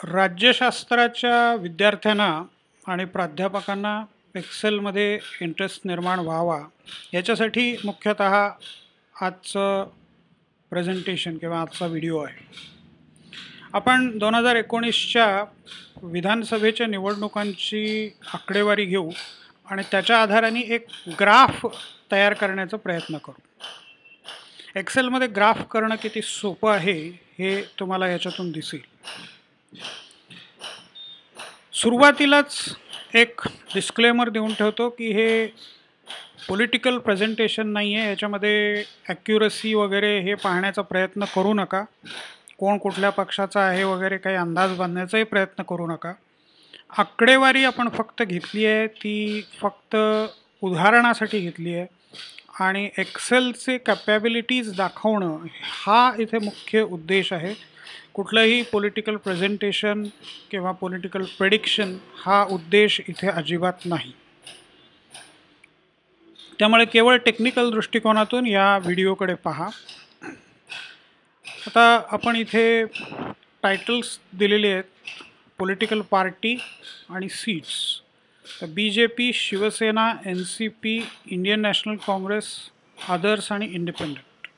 राज्यशास्त्राच्या विद्यार्थ्यांना आणि प्राध्यापकांना एक्सेलमध्ये इंटरेस्ट निर्माण व्हावा याच्यासाठी मुख्यतः आजचं प्रेझेंटेशन किंवा आजचा व्हिडिओ आहे. आपण 2019च्या विधानसभेच्या निवडणुकांची आकडेवारी घेऊ आणि त्याच्या आधाराने एक ग्राफ तयार करण्याचा प्रयत्न करू. एक्सेलमध्ये ग्राफ करणं किती सोपं आहे हे तुम्हाला याच्यातून दिसेल. सुरुवातीलाच एक डिस्क्लेमर देऊन ठेवतो की हे पॉलिटिकल प्रेझेंटेशन नाही आहे. याच्यामध्ये ॲक्युरसी वगैरे हे पाहण्याचा प्रयत्न करू नका. कोण कुठल्या पक्षाचा आहे वगैरे काही अंदाज बांधण्याचाही प्रयत्न करू नका. आकडेवारी आपण फक्त घेतली आहे, ती फक्त उदाहरणासाठी घेतली आहे आणि एक्सेलचे कॅपॅबिलिटीज दाखवणं हा इथे मुख्य उद्देश आहे. कुठलंही पॉलिटिकल प्रेझेंटेशन किंवा पॉलिटिकल प्रेडिक्शन हा उद्देश इथे अजिबात नाही. त्यामुळे केवळ टेक्निकल दृष्टिकोनातून या व्हिडिओकडे पहा. आता आपण इथे टायटल्स दिलेले आहेत, पॉलिटिकल पार्टी आणि सीट्स. तर BJP, Shivsena, NCP, Indian National Congress, others आणि इंडिपेंडंट.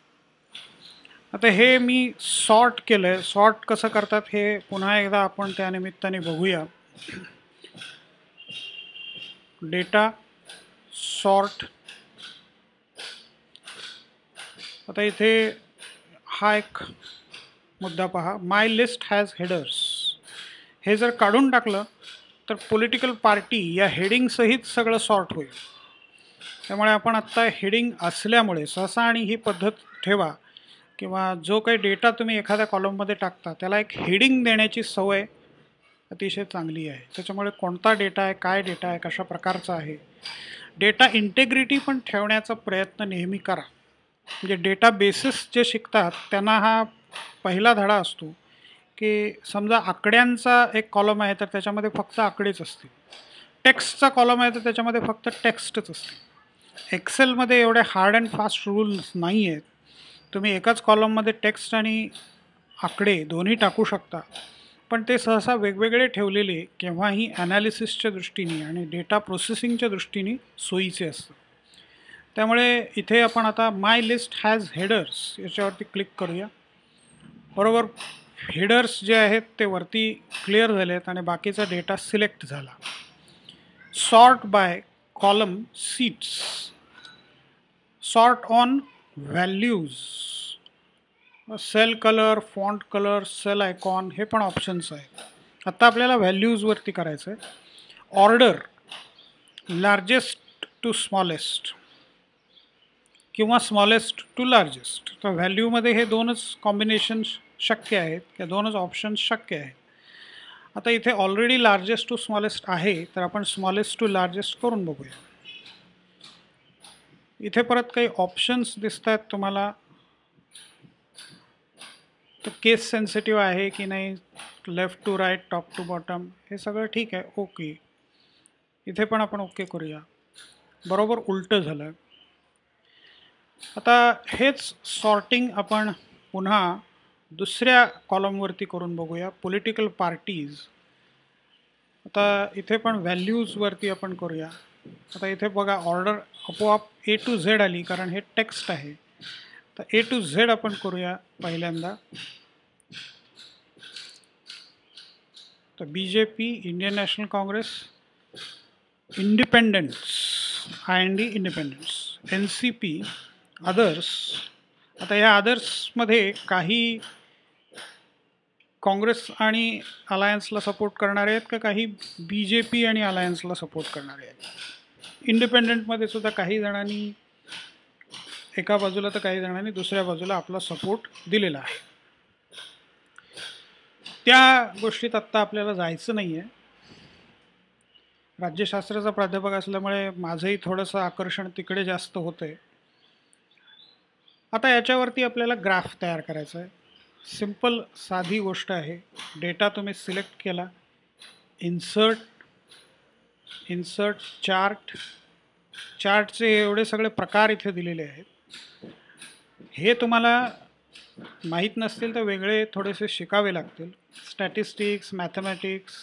आता हे मी सॉर्ट केलं आहे. सॉर्ट कसं करतात हे पुन्हा एकदा आपण त्यानिमित्ताने बघूया. Data sort. आता इथे हा एक मुद्दा पहा, माय लिस्ट हॅज हेडर्स. हे जर काढून टाकलं तर पॉलिटिकल पार्टी या हेडिंगसहित सगळं सॉर्ट होईल. त्यामुळे आपण आत्ता हेडिंग असल्यामुळे सहसा, आणि ही पद्धत ठेवा किंवा जो काही डेटा तुम्ही एखाद्या कॉलममध्ये टाकता त्याला एक हेडिंग देण्याची सवय अतिशय चांगली आहे. त्याच्यामुळे कोणता डेटा आहे, काय डेटा आहे, कशा प्रकारचा आहे, डेटा इंटेग्रिटी पण ठेवण्याचा प्रयत्न नेहमी करा. म्हणजे डेटा बेसिस जे शिकतात त्यांना हा पहिला धडा असतो की समजा आकड्यांचा एक कॉलम आहे तर त्याच्यामध्ये फक्त आकडेच असतील. टेक्स्टचा कॉलम आहे तर त्याच्यामध्ये फक्त टेक्स्टच असतील. एक्सेलमध्ये एवढे हार्ड अँड फास्ट रूल्स नाही आहेत. तुम्ही एकाच कॉलममध्ये टेक्स्ट आणि आकडे दोन्ही टाकू शकता, पण ते सहसा वेगवेगळे ठेवलेले केव्हाही ॲनालिसिसच्या दृष्टीने आणि डेटा प्रोसेसिंगच्या दृष्टीने सोयीचे असतं. त्यामुळे इथे आपण आता माय लिस्ट हॅज हेडर्स याच्यावरती क्लिक करूया. बरोबर, हेडर्स जे आहेत ते वरती क्लिअर झाले आहेत आणि बाकीचा डेटा सिलेक्ट झाला. Sort by column seats, sort on values, cell colour, font colour, cell icon हे पण ऑप्शन्स आहेत. आत्ता आपल्याला व्हॅल्यूजवरती करायचं आहे. ऑर्डर लार्जेस्ट टू स्मॉलेस्ट किंवा स्मॉलेस्ट टू लार्जेस्ट. तर व्हॅल्यूमध्ये हे दोनच कॉम्बिनेशन शक्य आहेत, या दोनच ऑप्शन्स शक्य आहेत. आता इथे ऑलरेडी लार्जेस्ट टू स्मॉलेस्ट आहे तर आपण स्मॉलेस्ट टू लार्जेस्ट करून बघूया. इथे परत काही ऑप्शन्स दिसत आहेत तुम्हाला. तर केस सेन्सिटिव्ह आहे की नाही, left to right, top to bottom, हे सगळं ठीक आहे. ओके, इथे पण आपण ओके करूया. बरोबर उलटं झालं. आता हेच सॉर्टिंग आपण पुन्हा दुसऱ्या कॉलमवरती करून बघूया, पॉलिटिकल पार्टीज. आता इथे पण व्हॅल्यूजवरती आपण करूया. आता इथे बघा ऑर्डर आपोआप A to Z आली कारण हे टेक्स्ट आहे. तर A to Z आपण करूया पहिल्यांदा. तर BJP, Indian National Congress, independence, IND independence, NCP, others. आता या अदर्समध्ये काही काँग्रेस आणि अलायन्सला सपोर्ट करणारे आहेत का काही BJP आणि अलायन्सला सपोर्ट करणारे आहेत. इंडिपेंडंटमध्ये सुद्धा काही जणांनी एका बाजूला तर काही जणांनी दुसऱ्या बाजूला आपला सपोर्ट दिलेला आहे. त्या गोष्टीत आत्ता आपल्याला जायचं नाही आहे. राज्यशास्त्राचा प्राध्यापक असल्यामुळे माझंही थोडंसं आकर्षण तिकडे जास्त होतं आहे. आता याच्यावरती आपल्याला ग्राफ तयार करायचा आहे. सिंपल साधी गोष्ट आहे. डेटा तुम्ही सिलेक्ट केला, इन्सर्ट चार्ट. चार्टचे एवढे सगळे प्रकार इथे दिलेले आहेत. हे तुम्हाला माहीत नसतील तर वेगळे थोडेसे शिकावे लागतील. स्टॅटिस्टिक्स, मॅथमॅटिक्स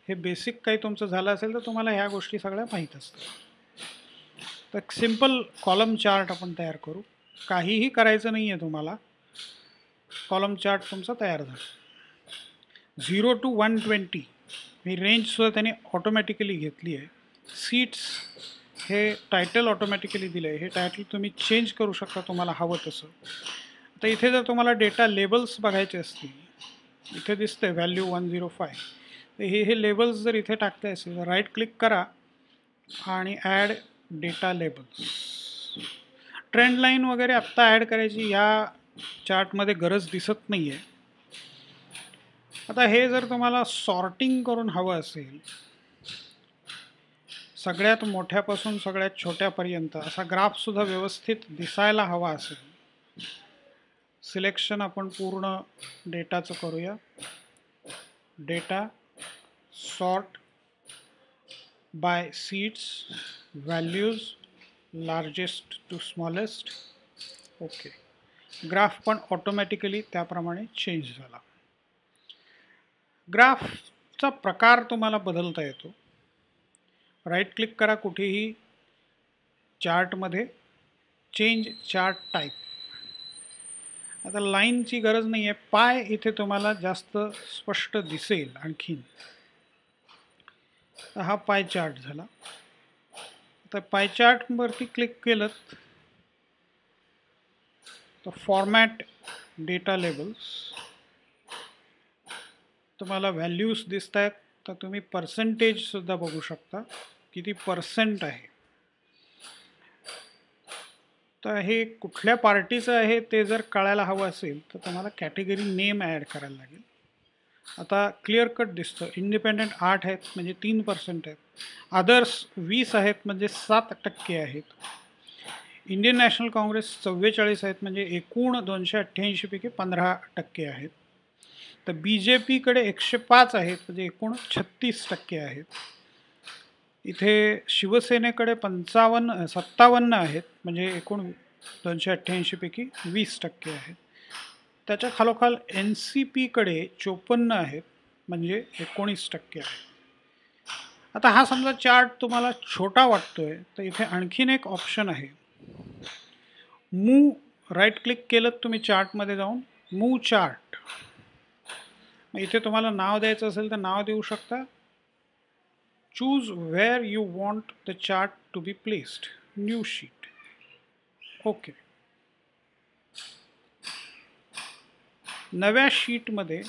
हे बेसिक काही तुमचं झालं असेल तर तुम्हाला ह्या गोष्टी सगळ्या माहीत असतात. तर सिम्पल कॉलम चार्ट आपण तयार करू. काहीही करायचं नाही आहे तुम्हाला. कॉलम चार्ट तुमचा तयार झाला. 0 to 120 ही रेंजसुद्धा त्याने ऑटोमॅटिकली घेतली आहे. सीट्स हे टायटल ऑटोमॅटिकली दिलं आहे. हे टायटल तुम्ही चेंज करू शकता तुम्हाला हवं तसं. आता इथे जर तुम्हाला डेटा लेबल्स बघायचे असतील, इथे दिसतंय व्हॅल्यू 105, तर हे लेबल्स जर इथे टाकता असेल तर राईट क्लिक करा आणि add data labels. Trend line वगैरे आत्ता ॲड करायची या चार्टमध्ये गरज दिसत नाही आहे. आता हे जर तुम्हाला सॉर्टिंग करून हवं असेल, सगळ्यात मोठ्यापासून सगळ्यात छोट्यापर्यंत असा ग्राफसुद्धा व्यवस्थित दिसायला हवा असेल, सिलेक्शन आपण पूर्ण डेटाचं करूया. Data sort by seats, values largest to smallest. Okay, graph पण ऑटोमॅटिकली त्याप्रमाणे चेंज झाला. ग्राफचा प्रकार तुम्हाला बदलता येतो. राईट क्लिक करा कुठेही चार्टमध्ये, चेंज चार्ट टाईप. आता लाईनची गरज नाही आहे, पाय इथे तुम्हाला जास्त स्पष्ट दिसेल आणखीन. तर हा पाय चार्ट झाला. आता पाय चार्टवरती क्लिक केलं तर फॉर्मॅट डेटा लेबल्स, तुम्हाला व्हॅल्यूज दिसत आहेत. तर तुम्ही पर्सेंटेजसुद्धा बघू शकता किती पर्सेंट आहे. तर हे कुठल्या पार्टीचं आहे ते जर कळायला हवं असेल तर तुम्हाला कॅटेगरी नेम ॲड करायला लागेल. आता क्लिअर कट दिसतं. इंडिपेंडेंट 8 आहेत म्हणजे 3% आहेत. अदर्स 20 आहेत म्हणजे 7% आहेत. इंडियन नॅशनल काँग्रेस 44 आहेत म्हणजे एकूण 288 पैकी 15% आहेत. तर बी जे पीकडे 105 आहेत म्हणजे एकूण 36% आहेत. इथे शिवसेनेकडे 57 आहेत म्हणजे एकूण 288 पैकी 20% आहेत. त्याच्या खालोखाल एन सी पीकडे 54 आहेत म्हणजे 19% आहेत. आता हा समजा चार्ट तुम्हाला छोटा वाटतोय तर इथे आणखीन एक ऑप्शन आहे, मूव. राईट क्लिक केलं तुम्ही चार्टमध्ये जाऊन मूव चार्ट. इथे तुम्हाला नाव द्यायचं असेल तर नाव देऊ शकता. Choose where you want the chart to be placed. New sheet. Okay. नव्या शीटमध्ये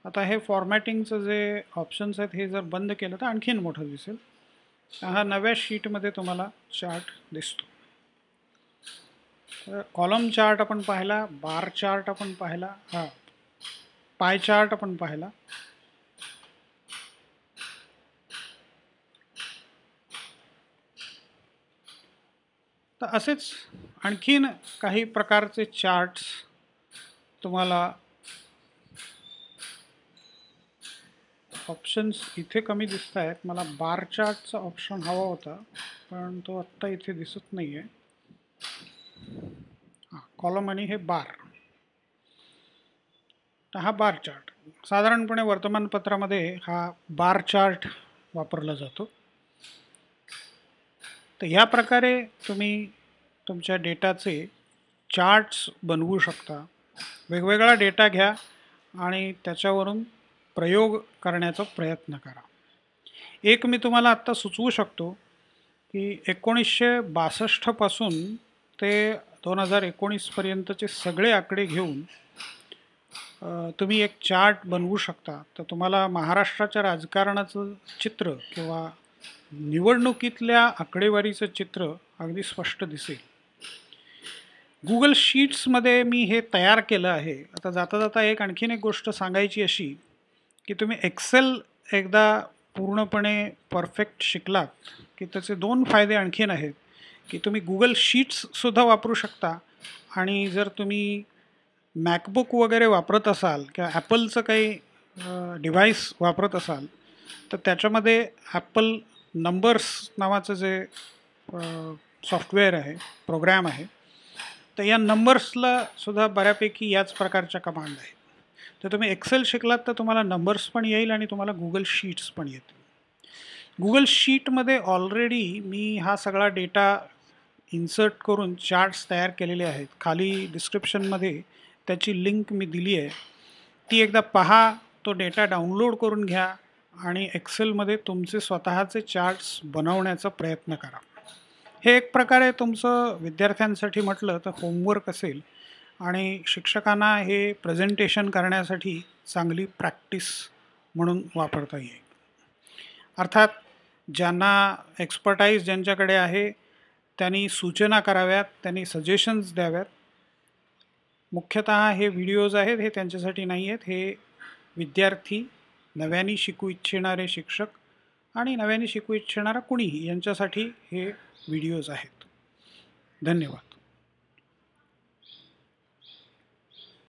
आता हे फॉर्मॅटिंगचं जे ऑप्शन्स आहेत हे जर बंद केलं तर आणखीन मोठं दिसेल. हा नव्या शीटमध्ये तुम्हाला चार्ट दिसतो. तर कॉलम चार्ट आपण पाहिला, बार चार्ट आपण पाहिला, पाय चार्ट आपण पाहिला. तर असेच आणखीन काही प्रकारचे चार्ट्स तुम्हाला ऑप्शन्स इथे कमी दिसत आहेत. मला बार चार्टचा ऑप्शन हवा होता पण तो आत्ता इथे दिसत नाही आहे. कॉलम आणि हे बार. तर हा बार चार्ट साधारणपणे वर्तमानपत्रामध्ये हा बार चार्ट वापरला जातो. तर ह्या प्रकारे तुम्ही तुमच्या डेटाचे चार्ट्स बनवू शकता. वेगवेगळा डेटा घ्या आणि त्याच्यावरून प्रयोग करण्याचा प्रयत्न करा. एक मी तुम्हाला आत्ता सुचवू शकतो की 1962 पासून ते 2019 पर्यंतचे सगळे आकडे घेऊन तुम्ही एक चार्ट बनवू शकता. तर तुम्हाला महाराष्ट्राच्या राजकारणाचं चित्र किंवा निवडणुकीतल्या आकडेवारीचं चित्र अगदी स्पष्ट दिसेल. गुगल शीट्समध्ये मी हे तयार केलं आहे. आता जाता जाता आणखीन एक गोष्ट सांगायची अशी की तुम्ही एक्सेल एकदा पूर्णपणे परफेक्ट शिकलात की त्याचे 2 फायदे आणखीन आहेत की तुम्ही गुगल शीट्ससुद्धा वापरू शकता. आणि जर तुम्ही मॅकबुक वगैरे वापरत असाल किंवा ॲपलचं काही डिव्हाइस वापरत असाल तर त्याच्यामध्ये ॲपल नंबर्स नावाचं जे सॉफ्टवेअर आहे, प्रोग्रॅम आहे, तर या नंबर्सला सुद्धा बऱ्यापैकी याच प्रकारच्या कमांड आहेत. तर तुम्ही एक्सेल शिकलात तर तुम्हाला नंबर्स पण येईल आणि तुम्हाला गुगल शीट्स पण येतील. गुगल शीटमध्ये ऑलरेडी मी हा सगळा डेटा इन्सर्ट करून चार्ट्स तयार केलेले आहेत. खाली डिस्क्रिप्शनमध्ये त्याची लिंक मी दिली आहे. ती एकदा पहा, तो डेटा डाउनलोड करून घ्या आणि एक्सेलमध्ये तुमचे स्वतःचे चार्ट्स बनवण्याचा प्रयत्न करा. हे एक प्रकारे तुमचं विद्यार्थ्यांसाठी म्हटलं तर होमवर्क असेल आणि शिक्षकांना हे प्रेझेंटेशन करण्यासाठी चांगली प्रॅक्टिस म्हणून वापरता येईल. अर्थात ज्यांना एक्सपर्टाईज ज्यांच्याकडे आहे त्यांनी सूचना कराव्यात, त्यांनी सजेशन्स द्याव्यात. मुख्यतः हे व्हिडिओज आहेत हे त्यांच्यासाठी नाही आहेत, हे विद्यार्थी, नव्याने शिकू इच्छिणारे शिक्षक आणि नव्याने शिकू इच्छिणारा कुणीही यांच्यासाठी हे व्हिडिओज आहेत. धन्यवाद.